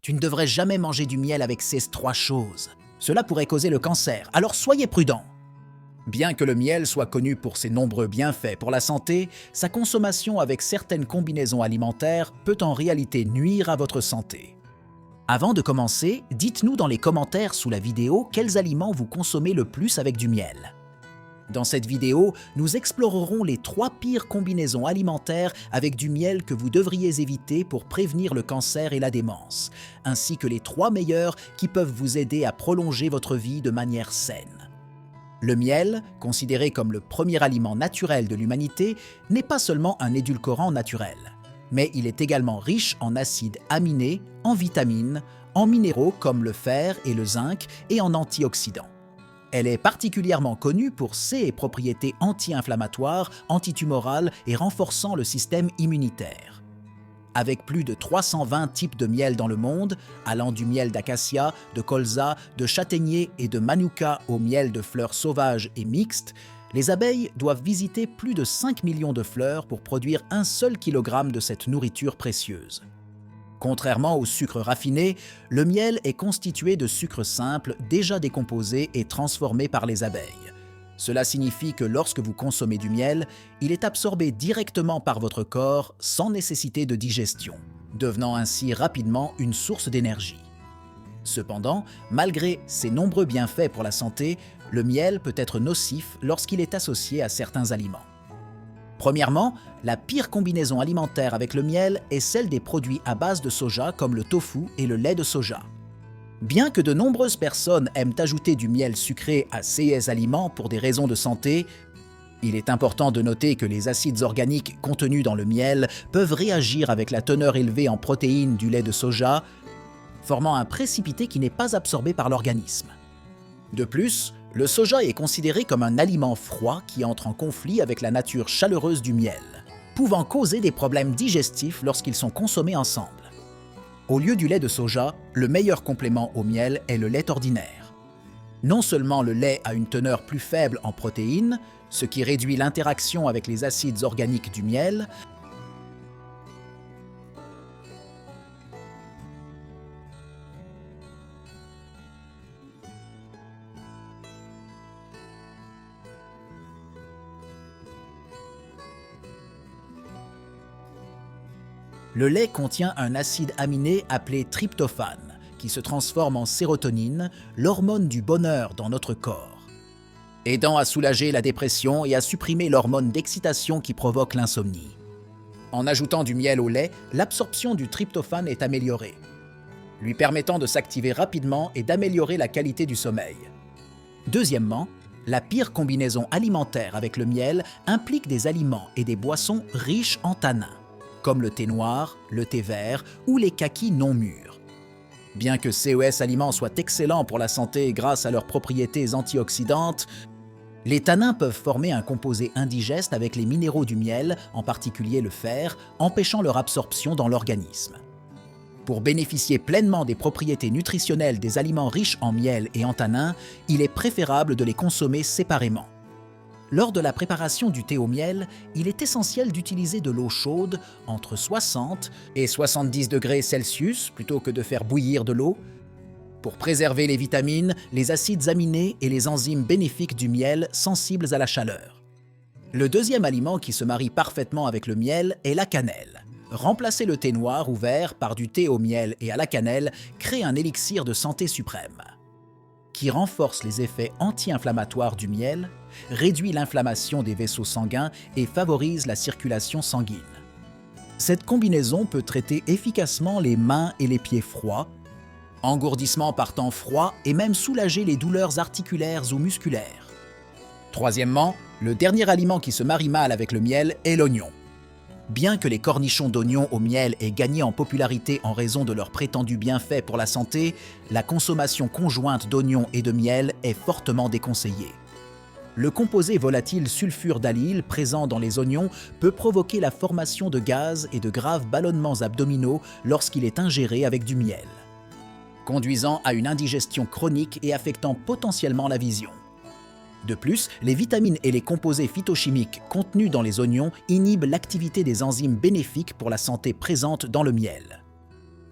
Tu ne devrais jamais manger du miel avec ces trois choses. Cela pourrait causer le cancer, alors soyez prudents. Bien que le miel soit connu pour ses nombreux bienfaits pour la santé, sa consommation avec certaines combinaisons alimentaires peut en réalité nuire à votre santé. Avant de commencer, dites-nous dans les commentaires sous la vidéo quels aliments vous consommez le plus avec du miel. Dans cette vidéo, nous explorerons les 3 pires combinaisons alimentaires avec du miel que vous devriez éviter pour prévenir le cancer et la démence, ainsi que les 3 meilleures qui peuvent vous aider à prolonger votre vie de manière saine. Le miel, considéré comme le premier aliment naturel de l'humanité, n'est pas seulement un édulcorant naturel, mais il est également riche en acides aminés, en vitamines, en minéraux comme le fer et le zinc et en antioxydants. Elle est particulièrement connue pour ses propriétés anti-inflammatoires, antitumorales et renforçant le système immunitaire. Avec plus de 320 types de miel dans le monde, allant du miel d'acacia, de colza, de châtaignier et de manuka au miel de fleurs sauvages et mixtes, les abeilles doivent visiter plus de 5 millions de fleurs pour produire un seul kilogramme de cette nourriture précieuse. Contrairement au sucre raffiné, le miel est constitué de sucre simple déjà décomposé et transformé par les abeilles. Cela signifie que lorsque vous consommez du miel, il est absorbé directement par votre corps sans nécessité de digestion, devenant ainsi rapidement une source d'énergie. Cependant, malgré ses nombreux bienfaits pour la santé, le miel peut être nocif lorsqu'il est associé à certains aliments. Premièrement, la pire combinaison alimentaire avec le miel est celle des produits à base de soja comme le tofu et le lait de soja. Bien que de nombreuses personnes aiment ajouter du miel sucré à ces aliments pour des raisons de santé, il est important de noter que les acides organiques contenus dans le miel peuvent réagir avec la teneur élevée en protéines du lait de soja, formant un précipité qui n'est pas absorbé par l'organisme. De plus, le soja est considéré comme un aliment froid qui entre en conflit avec la nature chaleureuse du miel, pouvant causer des problèmes digestifs lorsqu'ils sont consommés ensemble. Au lieu du lait de soja, le meilleur complément au miel est le lait ordinaire. Non seulement le lait a une teneur plus faible en protéines, ce qui réduit l'interaction avec les acides organiques du miel, le lait contient un acide aminé appelé tryptophane, qui se transforme en sérotonine, l'hormone du bonheur dans notre corps, aidant à soulager la dépression et à supprimer l'hormone d'excitation qui provoque l'insomnie. En ajoutant du miel au lait, l'absorption du tryptophane est améliorée, lui permettant de s'activer rapidement et d'améliorer la qualité du sommeil. Deuxièmement, la pire combinaison alimentaire avec le miel implique des aliments et des boissons riches en tanins, comme le thé noir, le thé vert ou les kakis non mûrs. Bien que ces aliments soient excellents pour la santé grâce à leurs propriétés antioxydantes, les tanins peuvent former un composé indigeste avec les minéraux du miel, en particulier le fer, empêchant leur absorption dans l'organisme. Pour bénéficier pleinement des propriétés nutritionnelles des aliments riches en miel et en tanins, il est préférable de les consommer séparément. Lors de la préparation du thé au miel, il est essentiel d'utiliser de l'eau chaude entre 60 et 70 degrés Celsius plutôt que de faire bouillir de l'eau, pour préserver les vitamines, les acides aminés et les enzymes bénéfiques du miel sensibles à la chaleur. Le deuxième aliment qui se marie parfaitement avec le miel est la cannelle. Remplacer le thé noir ou vert par du thé au miel et à la cannelle crée un élixir de santé suprême, qui renforce les effets anti-inflammatoires du miel, réduit l'inflammation des vaisseaux sanguins et favorise la circulation sanguine. Cette combinaison peut traiter efficacement les mains et les pieds froids, engourdissement par temps froid et même soulager les douleurs articulaires ou musculaires. Troisièmement, le dernier aliment qui se marie mal avec le miel est l'oignon. Bien que les cornichons d'oignon au miel aient gagné en popularité en raison de leurs prétendus bienfaits pour la santé, la consommation conjointe d'oignons et de miel est fortement déconseillée. Le composé volatile sulfure d'allyle présent dans les oignons peut provoquer la formation de gaz et de graves ballonnements abdominaux lorsqu'il est ingéré avec du miel, conduisant à une indigestion chronique et affectant potentiellement la vision. De plus, les vitamines et les composés phytochimiques contenus dans les oignons inhibent l'activité des enzymes bénéfiques pour la santé présentes dans le miel.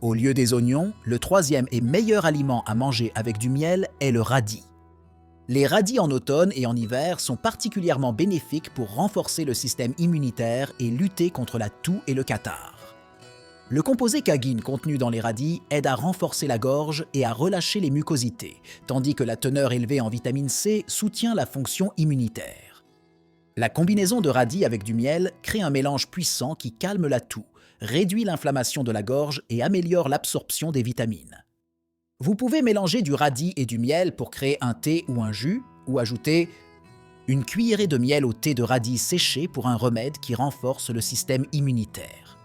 Au lieu des oignons, le troisième et meilleur aliment à manger avec du miel est le radis. Les radis en automne et en hiver sont particulièrement bénéfiques pour renforcer le système immunitaire et lutter contre la toux et le catarrhe. Le composé kagine contenu dans les radis aide à renforcer la gorge et à relâcher les mucosités, tandis que la teneur élevée en vitamine C soutient la fonction immunitaire. La combinaison de radis avec du miel crée un mélange puissant qui calme la toux, réduit l'inflammation de la gorge et améliore l'absorption des vitamines. Vous pouvez mélanger du radis et du miel pour créer un thé ou un jus, ou ajouter une cuillerée de miel au thé de radis séché pour un remède qui renforce le système immunitaire.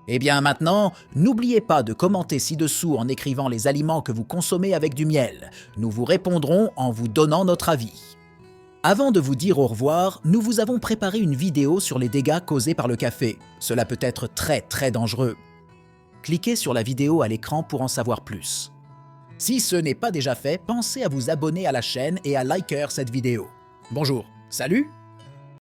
Et bien maintenant, n'oubliez pas de commenter ci-dessous en écrivant les aliments que vous consommez avec du miel. Nous vous répondrons en vous donnant notre avis. Avant de vous dire au revoir, nous vous avons préparé une vidéo sur les dégâts causés par le café. Cela peut être très dangereux. Cliquez sur la vidéo à l'écran pour en savoir plus. Si ce n'est pas déjà fait, pensez à vous abonner à la chaîne et à liker cette vidéo. Bonjour, salut!